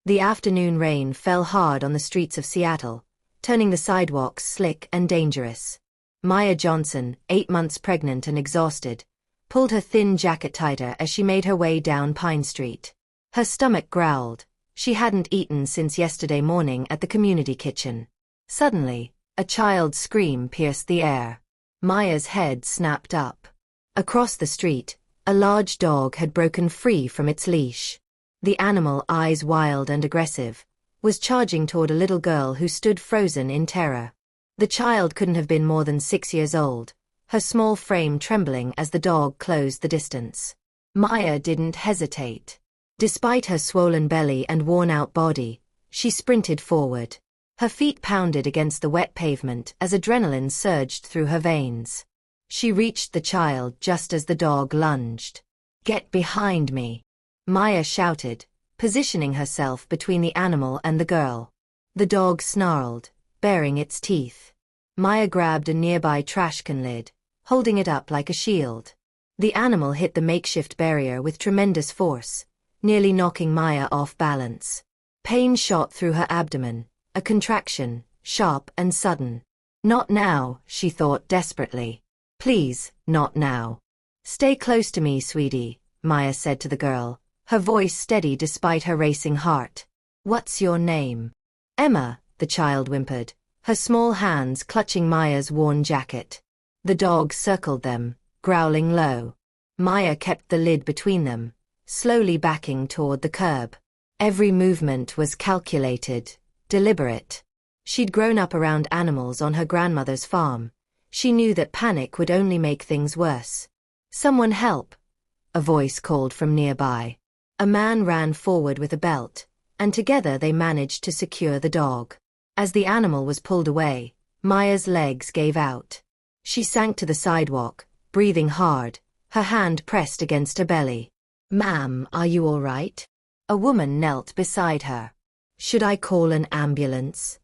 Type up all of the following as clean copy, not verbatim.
The afternoon rain fell hard on the streets of Seattle, turning the sidewalks slick and dangerous. Maya Johnson, 8 months pregnant and exhausted, pulled her thin jacket tighter as she made her way down Pine Street. Her stomach growled. She hadn't eaten since yesterday morning at the community kitchen. Suddenly, a child's scream pierced the air. Maya's head snapped up. Across the street, a large dog had broken free from its leash. The animal, eyes wild and aggressive, was charging toward a little girl who stood frozen in terror. The child couldn't have been more than 6 years old, her small frame trembling as the dog closed the distance. Maya didn't hesitate. Despite her swollen belly and worn-out body, she sprinted forward. Her feet pounded against the wet pavement as adrenaline surged through her veins. She reached the child just as the dog lunged. "Get behind me!" Maya shouted, positioning herself between the animal and the girl. The dog snarled, baring its teeth. Maya grabbed a nearby trash can lid, holding it up like a shield. The animal hit the makeshift barrier with tremendous force, nearly knocking Maya off balance. Pain shot through her abdomen, a contraction, sharp and sudden. "Not now," she thought desperately. "Please, not now." "Stay close to me, sweetie," Maya said to the girl, her voice steady despite her racing heart. "What's your name?" "Emma," the child whimpered, her small hands clutching Maya's worn jacket. The dog circled them, growling low. Maya kept the lid between them, slowly backing toward the curb. Every movement was calculated, deliberate. She'd grown up around animals on her grandmother's farm. She knew that panic would only make things worse. "Someone help!" a voice called from nearby. A man ran forward with a belt, and together they managed to secure the dog. As the animal was pulled away, Maya's legs gave out. She sank to the sidewalk, breathing hard, her hand pressed against her belly. "Ma'am, are you all right?" A woman knelt beside her. "Should I call an ambulance?"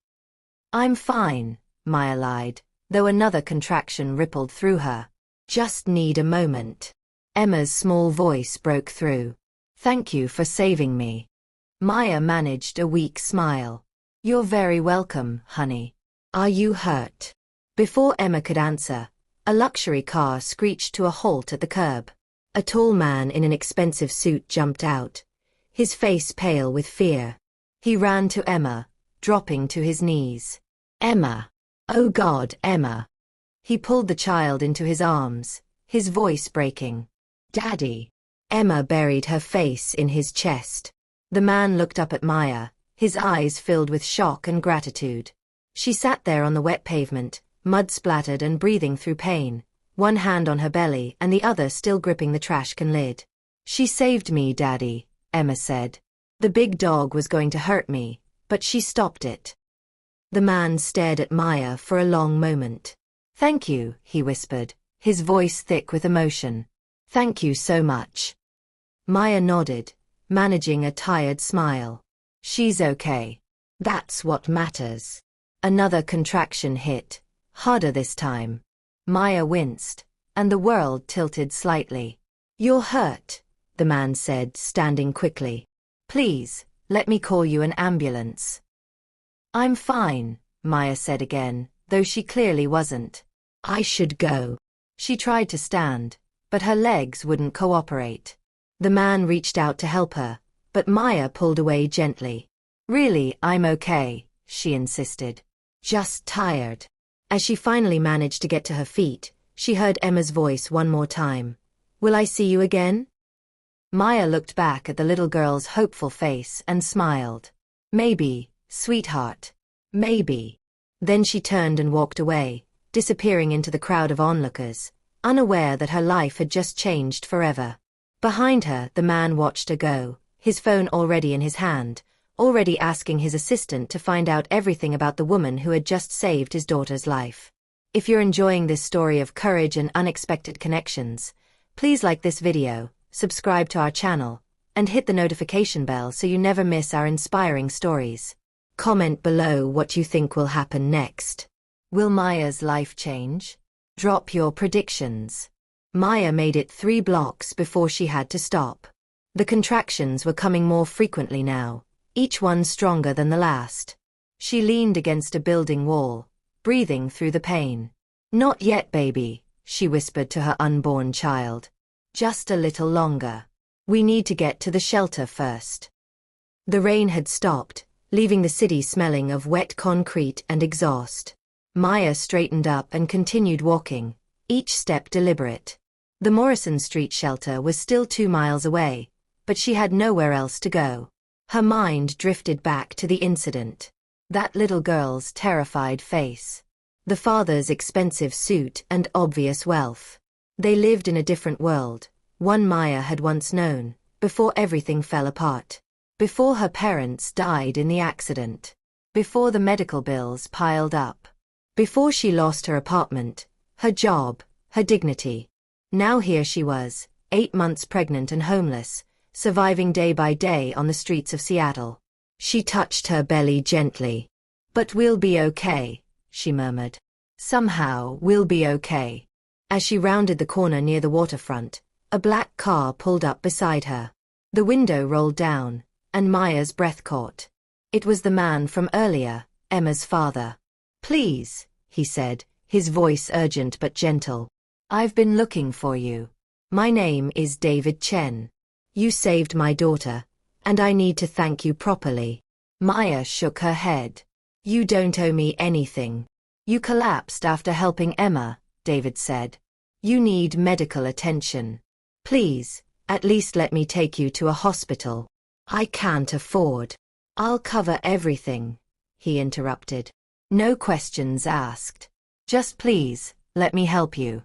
"I'm fine," Maya lied, though another contraction rippled through her. "Just need a moment." Emma's small voice broke through. "Thank you for saving me." Maya managed a weak smile. "You're very welcome, honey. Are you hurt?" Before Emma could answer, a luxury car screeched to a halt at the curb. A tall man in an expensive suit jumped out, his face pale with fear. He ran to Emma, dropping to his knees. "Emma! Oh God, Emma!" He pulled the child into his arms, his voice breaking. "Daddy!" Emma buried her face in his chest. The man looked up at Maya, his eyes filled with shock and gratitude. She sat there on the wet pavement, mud-splattered and breathing through pain, one hand on her belly and the other still gripping the trash can lid. "She saved me, Daddy," Emma said. "The big dog was going to hurt me, but she stopped it." The man stared at Maya for a long moment. "Thank you," he whispered, his voice thick with emotion. "Thank you so much." Maya nodded, managing a tired smile. "She's okay. That's what matters." Another contraction hit, harder this time. Maya winced, and the world tilted slightly. "You're hurt," the man said, standing quickly. "Please, let me call you an ambulance." "I'm fine," Maya said again, though she clearly wasn't. "I should go." She tried to stand, but her legs wouldn't cooperate. The man reached out to help her, but Maya pulled away gently. "Really, I'm okay," she insisted. "Just tired." As she finally managed to get to her feet, she heard Emma's voice one more time. "Will I see you again?" Maya looked back at the little girl's hopeful face and smiled. "Maybe, sweetheart. Maybe." Then she turned and walked away, disappearing into the crowd of onlookers, unaware that her life had just changed forever. Behind her, the man watched her go, his phone already in his hand, already asking his assistant to find out everything about the woman who had just saved his daughter's life. If you're enjoying this story of courage and unexpected connections, please like this video, subscribe to our channel, and hit the notification bell so you never miss our inspiring stories. Comment below what you think will happen next. Will Maya's life change? Drop your predictions. Maya made it 3 blocks before she had to stop. The contractions were coming more frequently now, each one stronger than the last. She leaned against a building wall, breathing through the pain. "Not yet, baby," she whispered to her unborn child. "Just a little longer. We need to get to the shelter first." The rain had stopped, leaving the city smelling of wet concrete and exhaust. Maya straightened up and continued walking, each step deliberate. The Morrison Street shelter was still 2 miles away, but she had nowhere else to go. Her mind drifted back to the incident. That little girl's terrified face. The father's expensive suit and obvious wealth. They lived in a different world, one Maya had once known, before everything fell apart. Before her parents died in the accident. Before the medical bills piled up. Before she lost her apartment, her job, her dignity. Now here she was, 8 months pregnant and homeless, surviving day by day on the streets of Seattle. She touched her belly gently. "But we'll be okay," she murmured. "Somehow, we'll be okay." As she rounded the corner near the waterfront, a black car pulled up beside her. The window rolled down, and Maya's breath caught. It was the man from earlier, Emma's father. "Please," he said, his voice urgent but gentle. "I've been looking for you. My name is David Chen. You saved my daughter, and I need to thank you properly." Maya shook her head. "You don't owe me anything. You collapsed after helping Emma," David said. "You need medical attention. Please, at least let me take you to a hospital." "I can't afford." "I'll cover everything," he interrupted. "No questions asked. Just please, let me help you."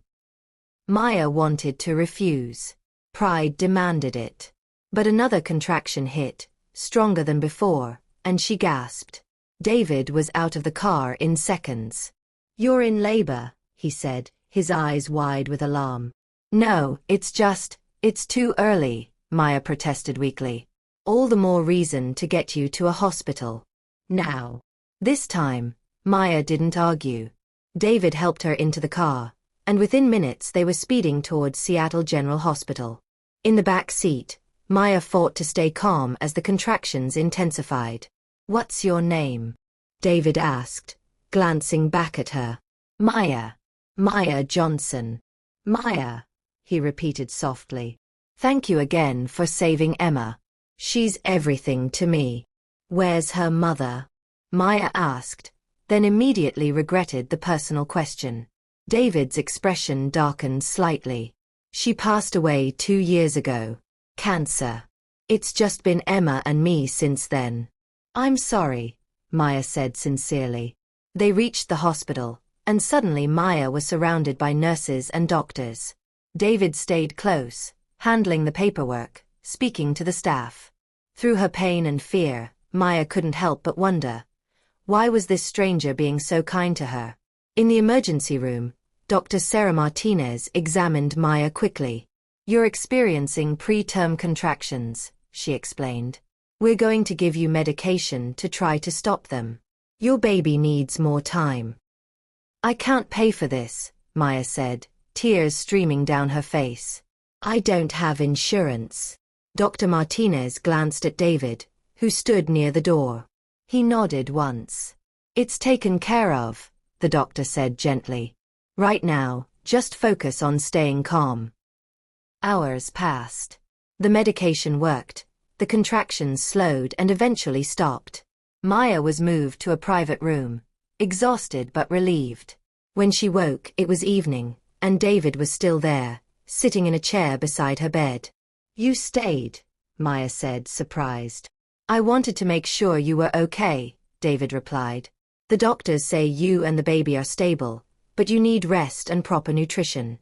Maya wanted to refuse. Pride demanded it. But another contraction hit, stronger than before, and she gasped. David was out of the car in seconds. "You're in labor," he said, his eyes wide with alarm. "No, it's too early," Maya protested weakly. "All the more reason to get you to a hospital. Now." This time, Maya didn't argue. David helped her into the car, and within minutes they were speeding towards Seattle General Hospital. In the back seat, Maya fought to stay calm as the contractions intensified. "What's your name?" David asked, glancing back at her. "Maya. Maya Johnson." "Maya," he repeated softly. "Thank you again for saving Emma. She's everything to me." "Where's her mother?" Maya asked, then immediately regretted the personal question. David's expression darkened slightly. "She passed away 2 years ago. Cancer. It's just been Emma and me since then." "I'm sorry," Maya said sincerely. They reached the hospital, and suddenly Maya was surrounded by nurses and doctors. David stayed close, handling the paperwork, speaking to the staff. Through her pain and fear, Maya couldn't help but wonder, why was this stranger being so kind to her? In the emergency room, Dr. Sarah Martinez examined Maya quickly. "You're experiencing preterm contractions," she explained. "We're going to give you medication to try to stop them. Your baby needs more time." "I can't pay for this," Maya said, tears streaming down her face. "I don't have insurance." Dr. Martinez glanced at David, who stood near the door. He nodded once. "It's taken care of," the doctor said gently. "Right now, just focus on staying calm." Hours passed. The medication worked. The contractions slowed and eventually stopped. Maya was moved to a private room, exhausted but relieved. When she woke, it was evening, and David was still there, sitting in a chair beside her bed. "You stayed," Maya said, surprised. "I wanted to make sure you were okay," David replied. "The doctors say you and the baby are stable, but you need rest and proper nutrition."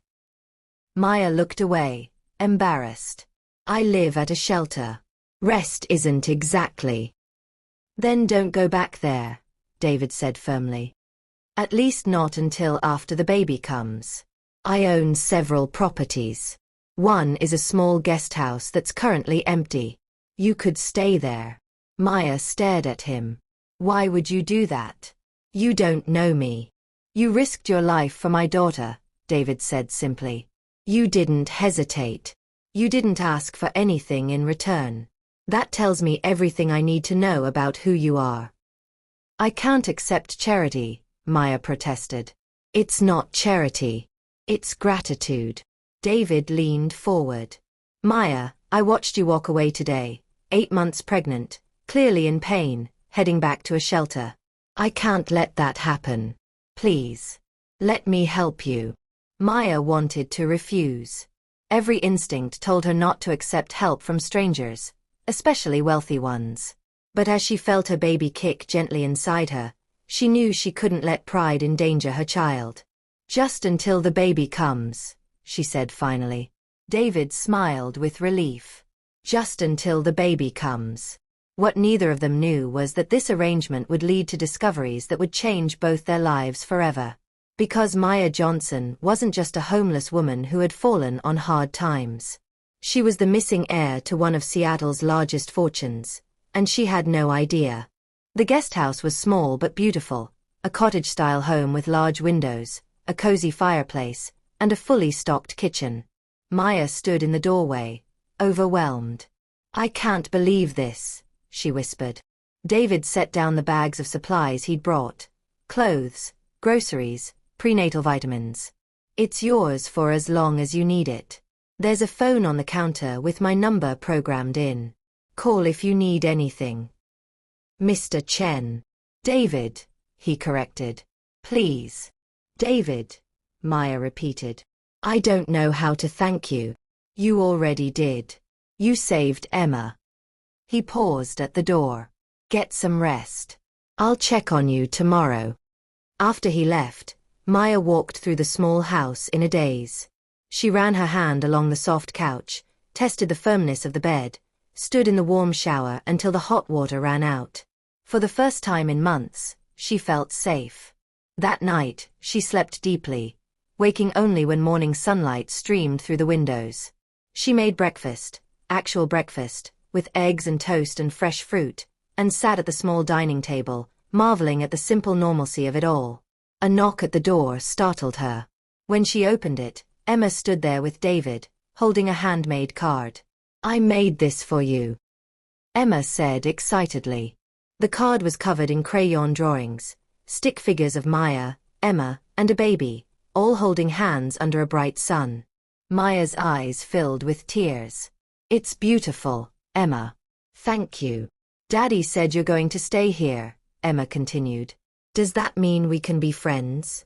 Maya looked away, embarrassed. "I live at a shelter. Rest isn't exactly." "Then don't go back there," David said firmly. "At least not until after the baby comes. I own several properties. One is a small guest house that's currently empty. You could stay there." Maya stared at him. "Why would you do that? You don't know me." "You risked your life for my daughter," David said simply. "You didn't hesitate. You didn't ask for anything in return. That tells me everything I need to know about who you are. I can't accept charity, Maya protested. It's not charity. It's gratitude. David leaned forward. Maya, I watched you walk away today, 8 months pregnant, clearly in pain, heading back to a shelter. I can't let that happen. Please. Let me help you. Maya wanted to refuse. Every instinct told her not to accept help from strangers, especially wealthy ones. But as she felt her baby kick gently inside her, she knew she couldn't let pride endanger her child. Just until the baby comes, she said finally. David smiled with relief. Just until the baby comes. What neither of them knew was that this arrangement would lead to discoveries that would change both their lives forever. Because Maya Johnson wasn't just a homeless woman who had fallen on hard times. She was the missing heir to one of Seattle's largest fortunes, and she had no idea. The guest house was small but beautiful, a cottage-style home with large windows, a cozy fireplace, and a fully stocked kitchen. Maya stood in the doorway, overwhelmed. I can't believe this, she whispered. David set down the bags of supplies he'd brought. Clothes, groceries, prenatal vitamins. It's yours for as long as you need it. There's a phone on the counter with my number programmed in. Call if you need anything. Mr. Chen. David, he corrected. Please. David, Maya repeated. I don't know how to thank you. You already did. You saved Emma. He paused at the door. Get some rest. I'll check on you tomorrow. After he left, Maya walked through the small house in a daze. She ran her hand along the soft couch, tested the firmness of the bed, stood in the warm shower until the hot water ran out. For the first time in months, she felt safe. That night, she slept deeply, waking only when morning sunlight streamed through the windows. She made breakfast, actual breakfast, with eggs and toast and fresh fruit, and sat at the small dining table, marveling at the simple normalcy of it all. A knock at the door startled her. When she opened it, Emma stood there with David, holding a handmade card. I made this for you, Emma said excitedly. The card was covered in crayon drawings, stick figures of Maya, Emma, and a baby, all holding hands under a bright sun. Maya's eyes filled with tears. It's beautiful, Emma. Thank you. Daddy said you're going to stay here, Emma continued. Does that mean we can be friends?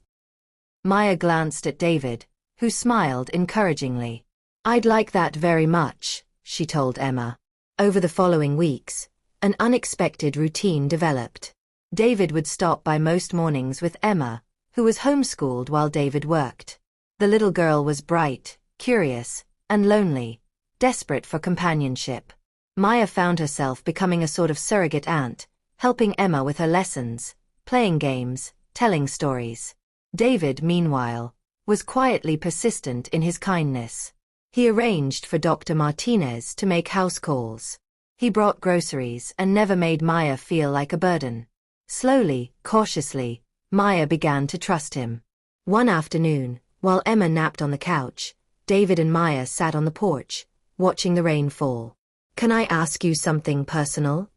Maya glanced at David, who smiled encouragingly. I'd like that very much, she told Emma. Over the following weeks, an unexpected routine developed. David would stop by most mornings with Emma, who was homeschooled while David worked. The little girl was bright, curious, and lonely, desperate for companionship. Maya found herself becoming a sort of surrogate aunt, helping Emma with her lessons, playing games, telling stories. David, meanwhile, was quietly persistent in his kindness. He arranged for Dr. Martinez to make house calls. He brought groceries and never made Maya feel like a burden. Slowly, cautiously, Maya began to trust him. One afternoon, while Emma napped on the couch, David and Maya sat on the porch, watching the rain fall. Can I ask you something personal?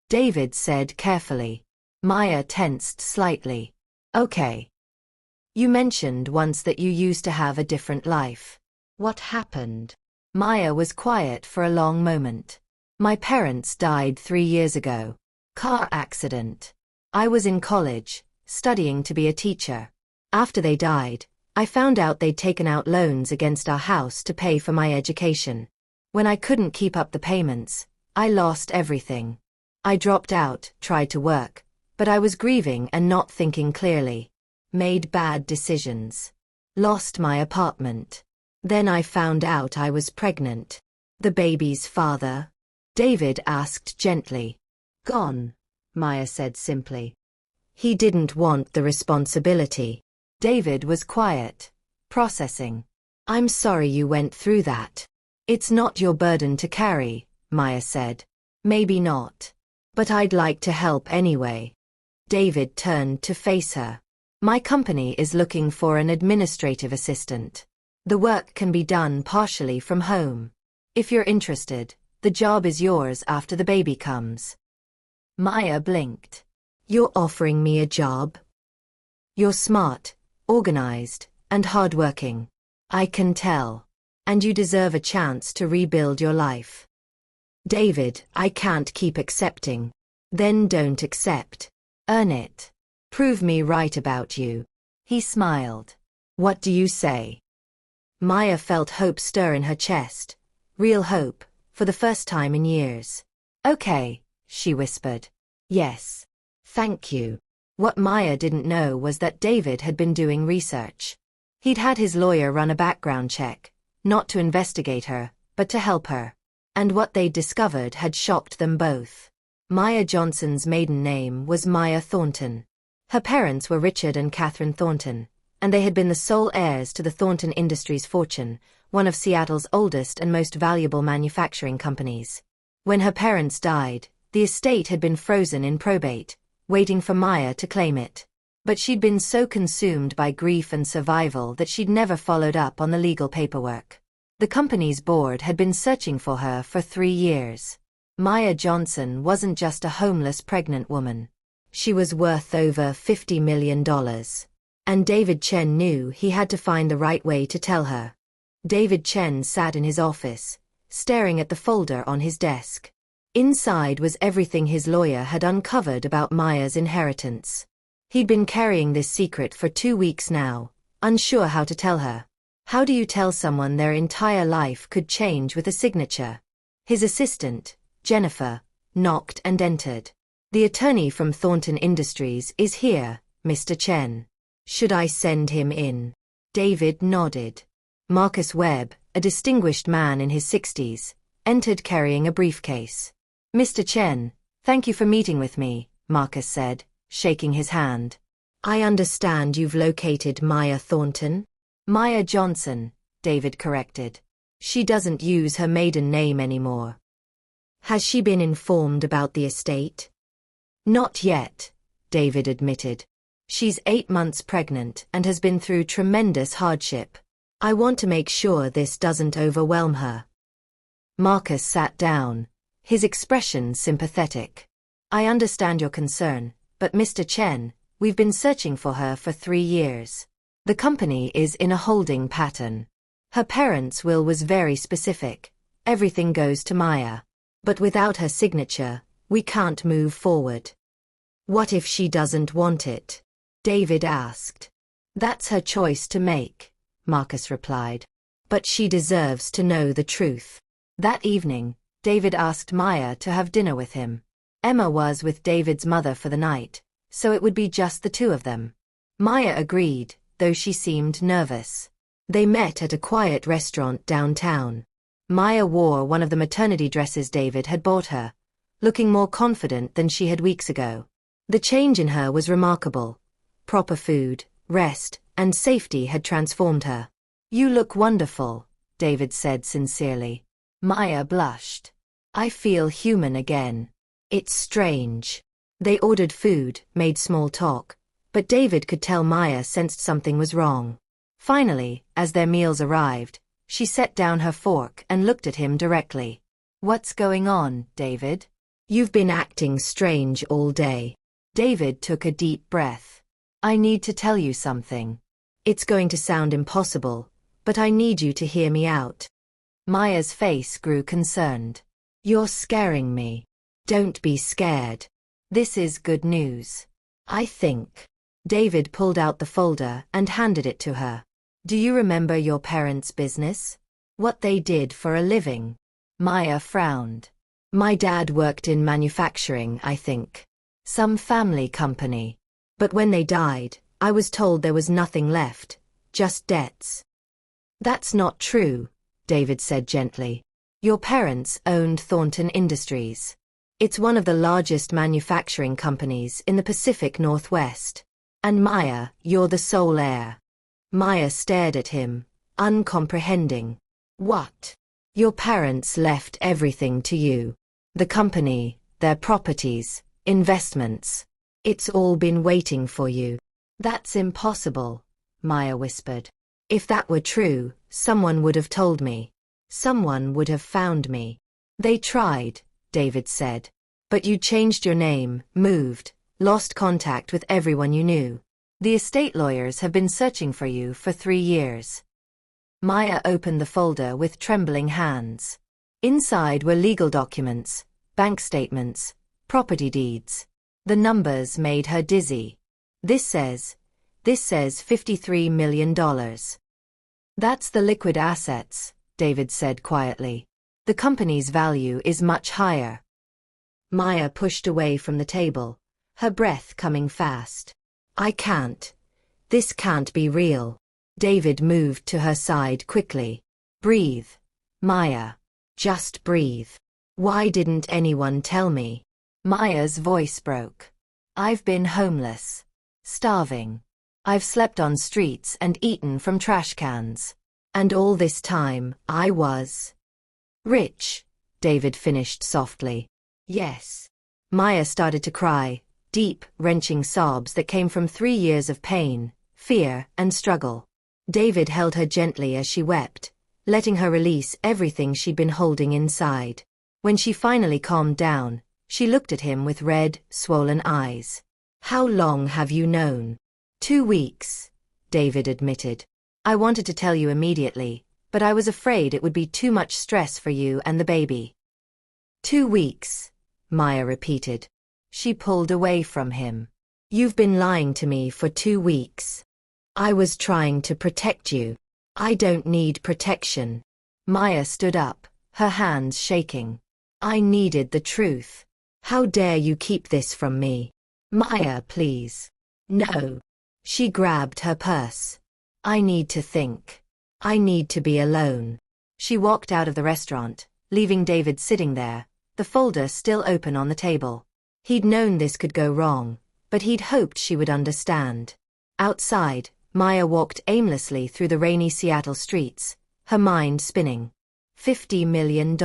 David said carefully. Maya tensed slightly. Okay. You mentioned once that you used to have a different life. What happened? Maya was quiet for a long moment. My parents died 3 years ago. Car accident. I was in college, studying to be a teacher. After they died, I found out they'd taken out loans against our house to pay for my education. When I couldn't keep up the payments, I lost everything. I dropped out, tried to work, but I was grieving and not thinking clearly. Made bad decisions. Lost my apartment. Then I found out I was pregnant. The baby's father? David asked gently. Gone, Maya said simply. He didn't want the responsibility. David was quiet, processing. I'm sorry you went through that. It's not your burden to carry, Maya said. Maybe not. But I'd like to help anyway. David turned to face her. My company is looking for an administrative assistant. The work can be done partially from home. If you're interested, The job is yours after the baby comes. Maya blinked. You're offering me a job? You're smart, organized, and hardworking. I can tell. And you deserve a chance to rebuild your life. David, I can't keep accepting. Then don't accept. Earn it. Prove me right about you. He smiled. What do you say? Maya felt hope stir in her chest. Real hope, for the first time in years. Okay, she whispered. Yes. Thank you. What Maya didn't know was that David had been doing research. He'd had his lawyer run a background check, not to investigate her, but to help her. And what they'd discovered had shocked them both. Maya Johnson's maiden name was Maya Thornton. Her parents were Richard and Catherine Thornton, and they had been the sole heirs to the Thornton Industries fortune, one of Seattle's oldest and most valuable manufacturing companies. When her parents died, the estate had been frozen in probate, waiting for Maya to claim it. But she'd been so consumed by grief and survival that she'd never followed up on the legal paperwork. The company's board had been searching for her for 3 years. Maya Johnson wasn't just a homeless pregnant woman. She was worth over $50 million. And David Chen knew he had to find the right way to tell her. David Chen sat in his office, staring at the folder on his desk. Inside was everything his lawyer had uncovered about Maya's inheritance. He'd been carrying this secret for 2 weeks now, unsure how to tell her. How do you tell someone their entire life could change with a signature? His assistant, Jennifer, knocked and entered. The attorney from Thornton Industries is here, Mr. Chen. Should I send him in? David nodded. Marcus Webb, a distinguished man in his 60s, entered carrying a briefcase. Mr. Chen, thank you for meeting with me, Marcus said, shaking his hand. I understand you've located Maya Thornton? Maya Johnson, David corrected. She doesn't use her maiden name anymore. Has she been informed about the estate? Not yet, David admitted. She's 8 months pregnant and has been through tremendous hardship. I want to make sure this doesn't overwhelm her. Marcus sat down, his expression sympathetic. I understand your concern, but Mr. Chen, we've been searching for her for 3 years. The company is in a holding pattern. Her parents' will was very specific. Everything goes to Maya. But without her signature, we can't move forward. What if she doesn't want it? David asked. That's her choice to make, Marcus replied. But she deserves to know the truth. That evening, David asked Maya to have dinner with him. Emma was with David's mother for the night, so it would be just the two of them. Maya agreed, though she seemed nervous. They met at a quiet restaurant downtown. Maya wore one of the maternity dresses David had bought her, looking more confident than she had weeks ago. The change in her was remarkable. Proper food, rest, and safety had transformed her. You look wonderful, David said sincerely. Maya blushed. I feel human again. It's strange. They ordered food, made small talk, but David could tell Maya sensed something was wrong. Finally, as their meals arrived, she set down her fork and looked at him directly. What's going on, David? You've been acting strange all day. David took a deep breath. I need to tell you something. It's going to sound impossible, but I need you to hear me out. Maya's face grew concerned. You're scaring me. Don't be scared. This is good news. I think. David pulled out the folder and handed it to her. Do you remember your parents' business? What they did for a living? Maya frowned. My dad worked in manufacturing, I think. Some family company. But when they died, I was told there was nothing left, just debts. That's not true, David said gently. Your parents owned Thornton Industries. It's one of the largest manufacturing companies in the Pacific Northwest. And Maya, you're the sole heir. Maya stared at him, uncomprehending. What? Your parents left everything to you. The company, their properties, investments. It's all been waiting for you. That's impossible, Maya whispered. If that were true, someone would have told me. Someone would have found me. They tried, David said. But you changed your name, moved, lost contact with everyone you knew. The estate lawyers have been searching for you for 3 years. Maya opened the folder with trembling hands. Inside were legal documents, bank statements, property deeds. The numbers made her dizzy. This says $53 million. That's the liquid assets, David said quietly. The company's value is much higher. Maya pushed away from the table, her breath coming fast. I can't. This can't be real. David moved to her side quickly. Breathe, Maya. Just breathe. Why didn't anyone tell me? Maya's voice broke. I've been homeless. Starving. I've slept on streets and eaten from trash cans. And all this time, I was rich, David finished softly. Yes. Maya started to cry, deep, wrenching sobs that came from 3 years of pain, fear, and struggle. David held her gently as she wept, letting her release everything she'd been holding inside. When she finally calmed down, she looked at him with red, swollen eyes. How long have you known? 2 weeks, David admitted. I wanted to tell you immediately, but I was afraid it would be too much stress for you and the baby. 2 weeks, Maya repeated. She pulled away from him. You've been lying to me for 2 weeks. I was trying to protect you. I don't need protection. Maya stood up, her hands shaking. I needed the truth. How dare you keep this from me? Maya, please. No. She grabbed her purse. I need to think. I need to be alone. She walked out of the restaurant, leaving David sitting there, the folder still open on the table. He'd known this could go wrong, but he'd hoped she would understand. Outside, Maya walked aimlessly through the rainy Seattle streets, her mind spinning. $50 million.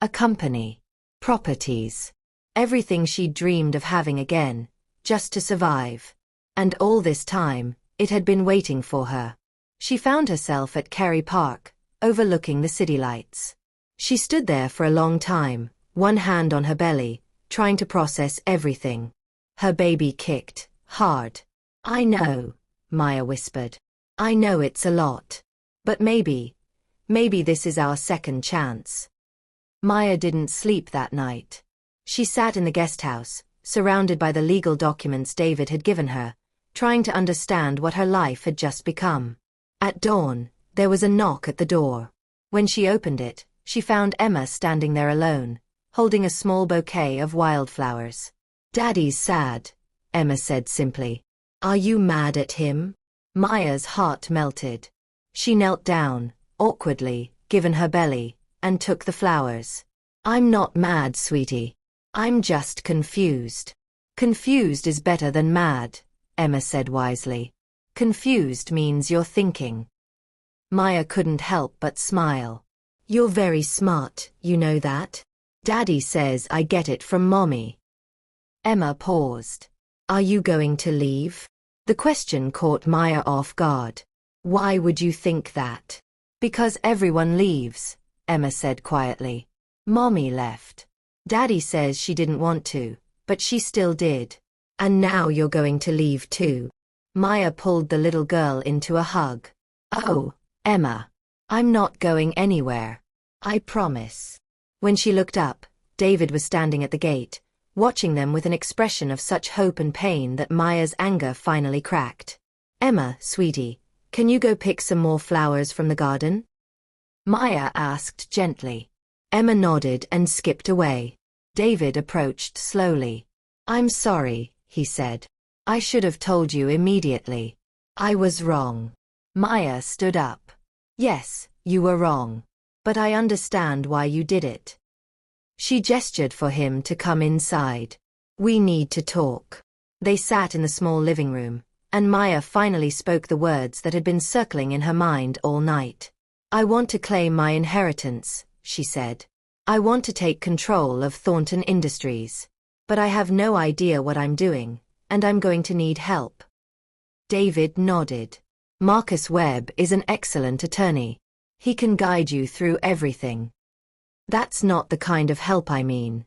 A company. Properties. Everything she'd dreamed of having again, just to survive. And all this time, it had been waiting for her. She found herself at Kerry Park, overlooking the city lights. She stood there for a long time, one hand on her belly, trying to process everything. Her baby kicked, hard. I know, Maya whispered. I know it's a lot. But maybe this is our second chance. Maya didn't sleep that night. She sat in the guest house, surrounded by the legal documents David had given her, trying to understand what her life had just become. At dawn, there was a knock at the door. When she opened it, she found Emma standing there alone, holding a small bouquet of wildflowers. Daddy's sad, Emma said simply. Are you mad at him? Maya's heart melted. She knelt down, awkwardly, given her belly, and took the flowers. I'm not mad, sweetie. I'm just confused. Confused is better than mad, Emma said wisely. Confused means you're thinking. Maya couldn't help but smile. You're very smart, you know that? Daddy says I get it from Mommy. Emma paused. Are you going to leave? The question caught Maya off guard. Why would you think that? Because everyone leaves, Emma said quietly. Mommy left. Daddy says she didn't want to, but she still did. And now you're going to leave too. Maya pulled the little girl into a hug. Oh, Emma. I'm not going anywhere. I promise. When she looked up, David was standing at the gate, watching them with an expression of such hope and pain that Maya's anger finally cracked. Emma, sweetie, can you go pick some more flowers from the garden? Maya asked gently. Emma nodded and skipped away. David approached slowly. I'm sorry, he said. I should have told you immediately. I was wrong. Maya stood up. Yes, you were wrong. But I understand why you did it. She gestured for him to come inside. We need to talk. They sat in the small living room, and Maya finally spoke the words that had been circling in her mind all night. I want to claim my inheritance, she said. I want to take control of Thornton Industries. But I have no idea what I'm doing, and I'm going to need help. David nodded. Marcus Webb is an excellent attorney. He can guide you through everything. That's not the kind of help I mean.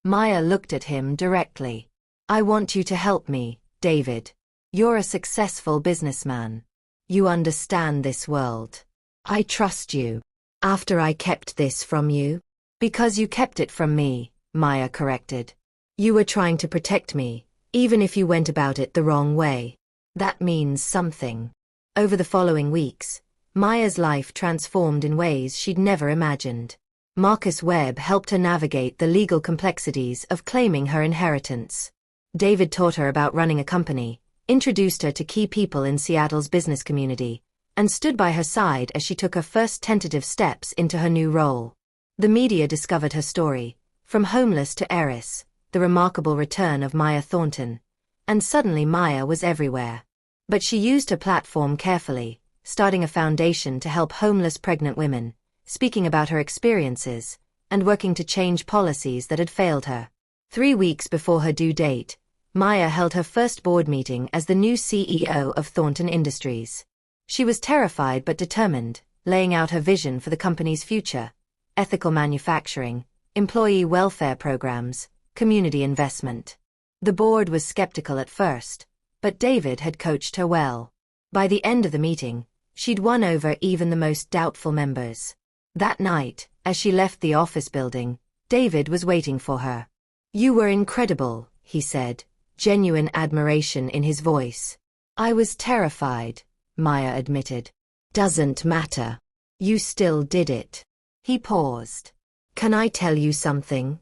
Maya looked at him directly. I want you to help me, David. You're a successful businessman. You understand this world. I trust you. After I kept this from you? Because you kept it from me, Maya corrected. You were trying to protect me, even if you went about it the wrong way. That means something. Over the following weeks, Maya's life transformed in ways she'd never imagined. Marcus Webb helped her navigate the legal complexities of claiming her inheritance. David taught her about running a company, introduced her to key people in Seattle's business community, and stood by her side as she took her first tentative steps into her new role. The media discovered her story, from homeless to heiress, the remarkable return of Maya Thornton, and suddenly Maya was everywhere. But she used her platform carefully, starting a foundation to help homeless pregnant women, speaking about her experiences, and working to change policies that had failed her. 3 weeks before her due date, Maya held her first board meeting as the new CEO of Thornton Industries. She was terrified but determined, laying out her vision for the company's future: ethical manufacturing, employee welfare programs, community investment. The board was skeptical at first, but David had coached her well. By the end of the meeting, she'd won over even the most doubtful members. That night, as she left the office building, David was waiting for her. You were incredible, he said, genuine admiration in his voice. I was terrified, Maya admitted. Doesn't matter. You still did it. He paused. Can I tell you something?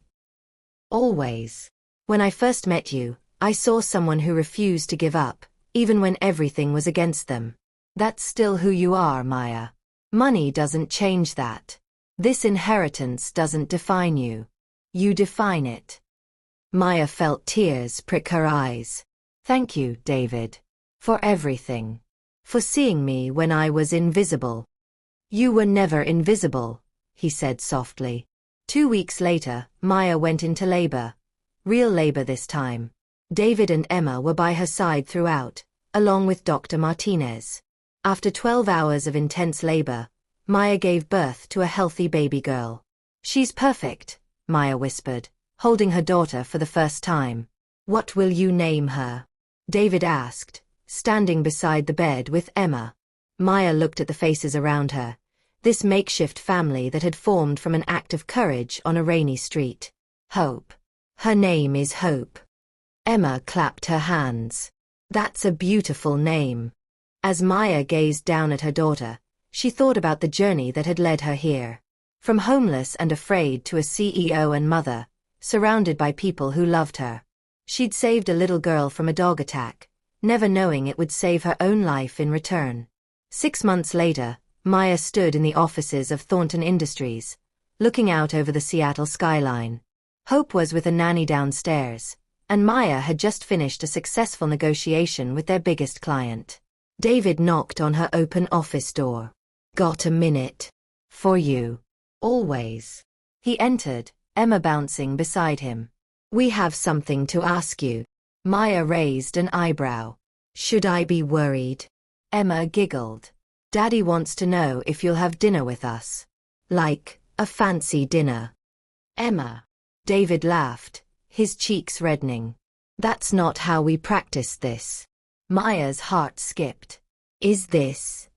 Always. When I first met you, I saw someone who refused to give up, even when everything was against them. That's still who you are, Maya. Money doesn't change that. This inheritance doesn't define you. You define it. Maya felt tears prick her eyes. Thank you, David. For everything. For seeing me when I was invisible. You were never invisible, he said softly. 2 weeks later, Maya went into labor. Real labor this time. David and Emma were by her side throughout, along with Dr. Martinez. After 12 hours of intense labor, Maya gave birth to a healthy baby girl. She's perfect, Maya whispered, holding her daughter for the first time. What will you name her? David asked, standing beside the bed with Emma. Maya looked at the faces around her, this makeshift family that had formed from an act of courage on a rainy street. Hope. Her name is Hope. Emma clapped her hands. That's a beautiful name. As Maya gazed down at her daughter, she thought about the journey that had led her here. From homeless and afraid to a CEO and mother, surrounded by people who loved her. She'd saved a little girl from a dog attack, never knowing it would save her own life in return. 6 months later, Maya stood in the offices of Thornton Industries, looking out over the Seattle skyline. Hope was with a nanny downstairs, and Maya had just finished a successful negotiation with their biggest client. David knocked on her open office door. Got a minute? For you. Always. He entered, Emma bouncing beside him. We have something to ask you. Maya raised an eyebrow. Should I be worried? Emma giggled. Daddy wants to know if you'll have dinner with us. Like, a fancy dinner. Emma. David laughed, his cheeks reddening. That's not how we practice this. Maya's heart skipped. Is this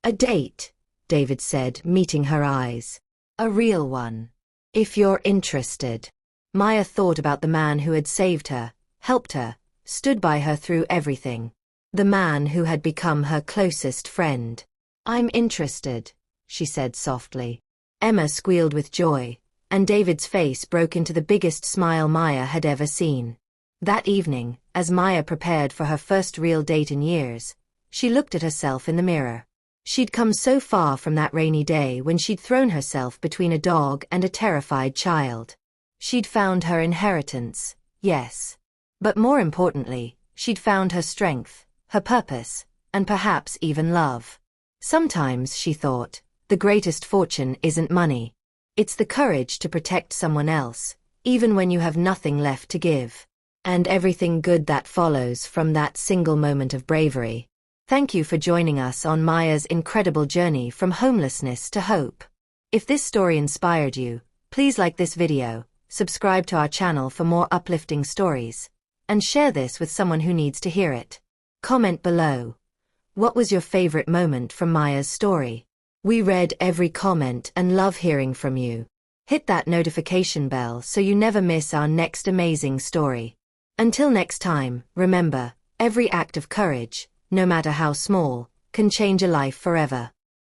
a date? David said, meeting her eyes. A real one. If you're interested. Maya thought about the man who had saved her, helped her, stood by her through everything. The man who had become her closest friend. I'm interested, she said softly. Emma squealed with joy, and David's face broke into the biggest smile Maya had ever seen. That evening, as Maya prepared for her first real date in years, she looked at herself in the mirror. She'd come so far from that rainy day when she'd thrown herself between a dog and a terrified child. She'd found her inheritance, yes. But more importantly, she'd found her strength, her purpose, and perhaps even love. Sometimes, she thought, the greatest fortune isn't money. It's the courage to protect someone else, even when you have nothing left to give. And everything good that follows from that single moment of bravery. Thank you for joining us on Maya's incredible journey from homelessness to hope. If this story inspired you, please like this video, subscribe to our channel for more uplifting stories, and share this with someone who needs to hear it. Comment below. What was your favorite moment from Maya's story? We read every comment and love hearing from you. Hit that notification bell so you never miss our next amazing story. Until next time, remember, every act of courage, no matter how small, can change a life forever.